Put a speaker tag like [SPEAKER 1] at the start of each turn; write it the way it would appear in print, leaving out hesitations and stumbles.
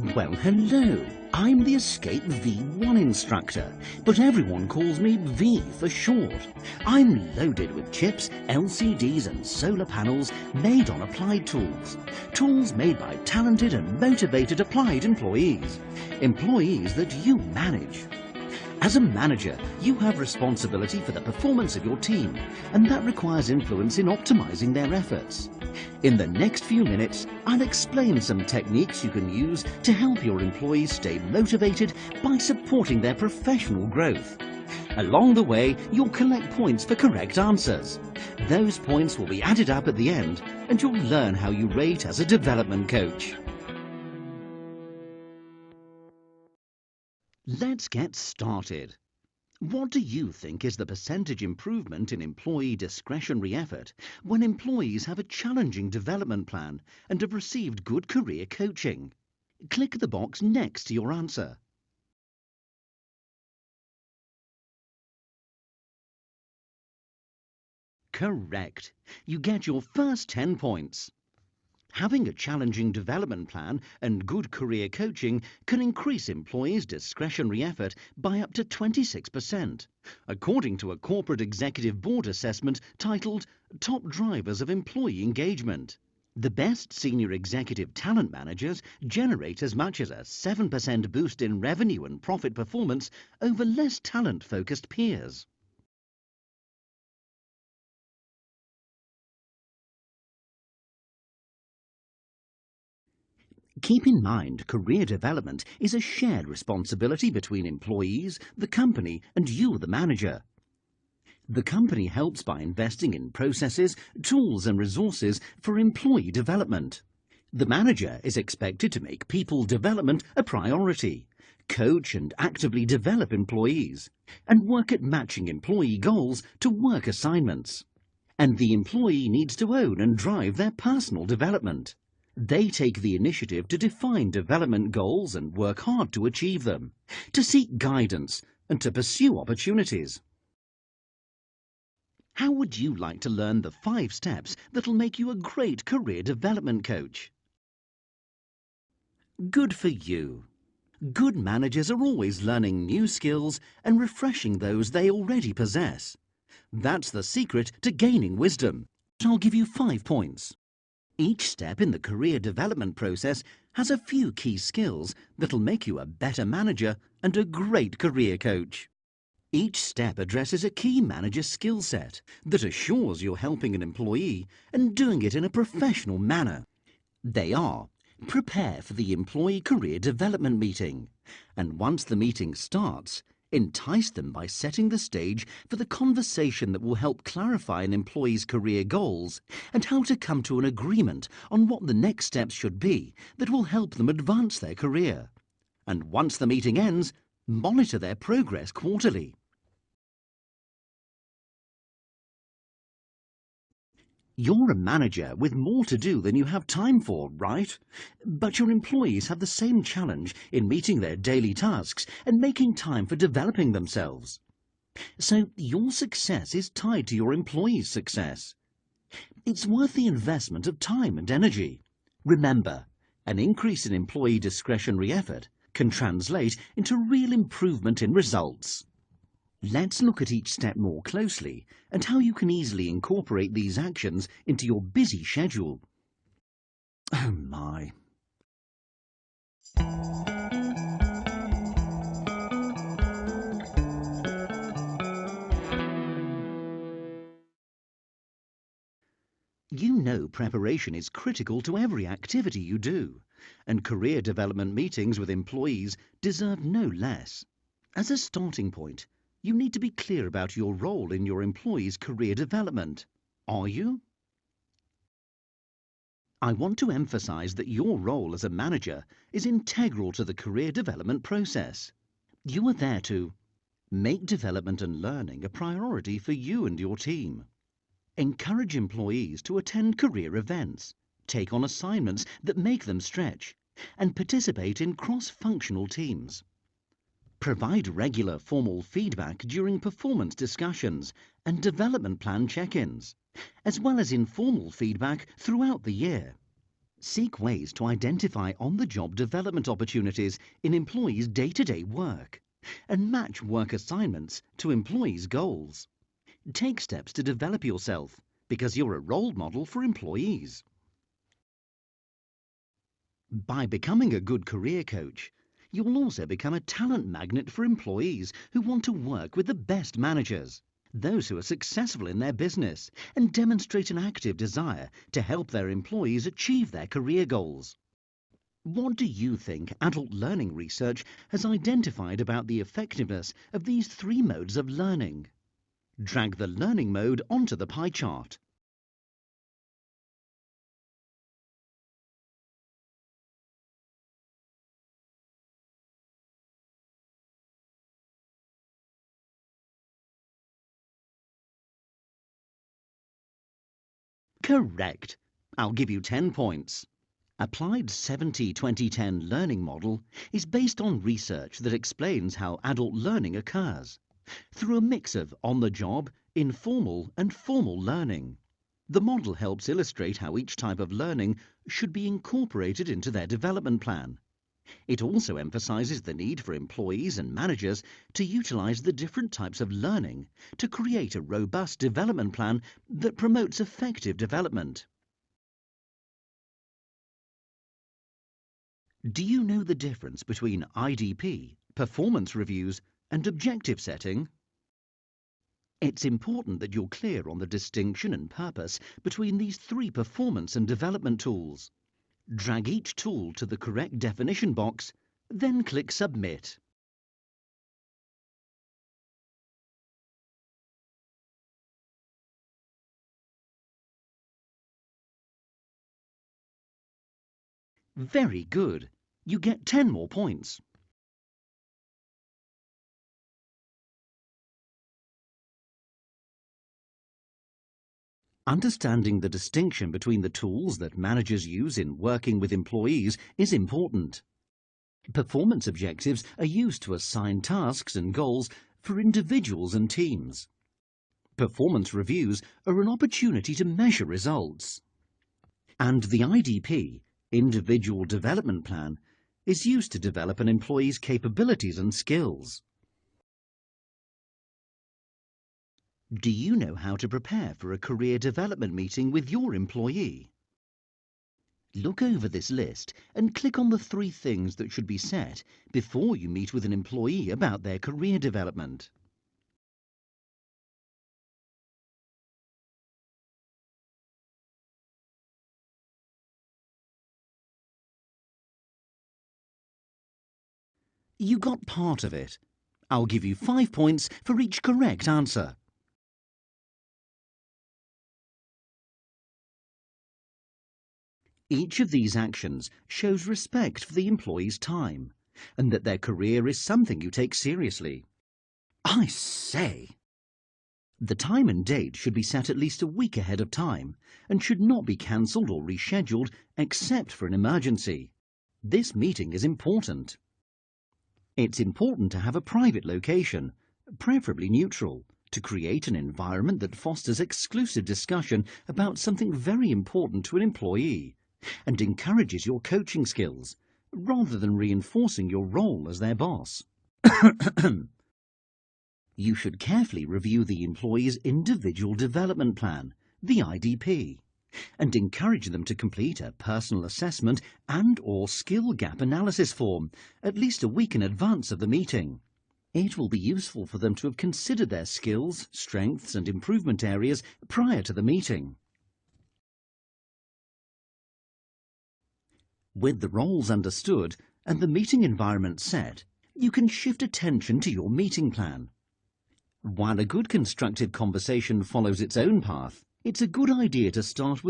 [SPEAKER 1] Well, hello. I'm the Escape V1 instructor, but everyone calls me V for short. I'm loaded with chips, LCDs and solar panels made on applied tools. Tools made by talented and motivated applied employees. Employees that you manage. As a manager, you have responsibility for the performance of your team, and that requires influence in optimizing their efforts. In the next few minutes, I'll explain some techniques you can use to help your employees stay motivated by supporting their professional growth. Along the way, you'll collect points for correct answers. Those points will be added up at the end, and you'll learn how you rate as a development coach. Let's get started. What do you think is the percentage improvement in employee discretionary effort when employees have a challenging development plan and have received good career coaching? Click the box next to your answer. Correct. You get your first 10 points. Having a challenging development plan and good career coaching can increase employees' discretionary effort by up to 26%, according to a corporate executive board assessment titled Top Drivers of Employee Engagement. The best senior executive talent managers generate as much as a 7% boost in revenue and profit performance over less talent-focused peers. Keep in mind, career development is a shared responsibility between employees, the company, and you, the manager. The company helps by investing in processes, tools, and resources for employee development. The manager is expected to make people development a priority, coach and actively develop employees, and work at matching employee goals to work assignments. And the employee needs to own and drive their personal development. They take the initiative to define development goals and work hard to achieve them, to seek guidance and to pursue opportunities. How would you like to learn the 5 steps that'll make you a great career development coach? Good for you. Good managers are always learning new skills and refreshing those they already possess. That's the secret to gaining wisdom. I'll give you 5 points. Each step in the career development process has a few key skills that'll make you a better manager and a great career coach. Each step addresses a key manager skill set that assures you're helping an employee and doing it in a professional manner. They are: prepare for the employee career development meeting, and once the meeting starts, entice them by setting the stage for the conversation that will help clarify an employee's career goals and how to come to an agreement on what the next steps should be that will help them advance their career. And once the meeting ends, monitor their progress quarterly. You're a manager with more to do than you have time for, right? But your employees have the same challenge in meeting their daily tasks and making time for developing themselves. So your success is tied to your employees' success. It's worth the investment of time and energy. Remember, an increase in employee discretionary effort can translate into real improvement in results. Let's look at each step more closely and how you can easily incorporate these actions into your busy schedule. Oh my. You know preparation is critical to every activity you do, and career development meetings with employees deserve no less. As a starting point, you need to be clear about your role in your employees' career development. Are you? I want to emphasize that your role as a manager is integral to the career development process. You are there to make development and learning a priority for you and your team. Encourage employees to attend career events, take on assignments that make them stretch, and participate in cross-functional teams. Provide regular formal feedback during performance discussions and development plan check-ins, as well as informal feedback throughout the year. Seek ways to identify on-the-job development opportunities in employees' day-to-day work and match work assignments to employees' goals. Take steps to develop yourself because you're a role model for employees. By becoming a good career coach, you'll also become a talent magnet for employees who want to work with the best managers, those who are successful in their business and demonstrate an active desire to help their employees achieve their career goals. What do you think adult learning research has identified about the effectiveness of these three modes of learning? Drag the learning mode onto the pie chart. Correct. I'll give you 10 points. Applied 70-20-10 learning model is based on research that explains how adult learning occurs through a mix of on-the-job, informal and formal learning. The model helps illustrate how each type of learning should be incorporated into their development plan. It also emphasizes the need for employees and managers to utilize the different types of learning to create a robust development plan that promotes effective development. Do you know the difference between IDP, performance reviews, and objective setting? It's important that you're clear on the distinction and purpose between these three performance and development tools. Drag each tool to the correct definition box, then click Submit. Very good. You get 10 more points. Understanding the distinction between the tools that managers use in working with employees is important. Performance objectives are used to assign tasks and goals for individuals and teams. Performance reviews are an opportunity to measure results. And the IDP, Individual Development Plan, is used to develop an employee's capabilities and skills. Do you know how to prepare for a career development meeting with your employee? Look over this list and click on the 3 things that should be set before you meet with an employee about their career development. You got part of it. I'll give you 5 points for each correct answer. Each of these actions shows respect for the employee's time and that their career is something you take seriously. I say! The time and date should be set at least a week ahead of time and should not be cancelled or rescheduled except for an emergency. This meeting is important. It's important to have a private location, preferably neutral, to create an environment that fosters exclusive discussion about something very important to an employee and encourages your coaching skills, rather than reinforcing your role as their boss. You should carefully review the employee's individual development plan, the IDP, and encourage them to complete a personal assessment and/or skill gap analysis form at least a week in advance of the meeting. It will be useful for them to have considered their skills, strengths and improvement areas prior to the meeting. With the roles understood and the meeting environment set, you can shift attention to your meeting plan. While a good constructive conversation follows its own path, it's a good idea to start with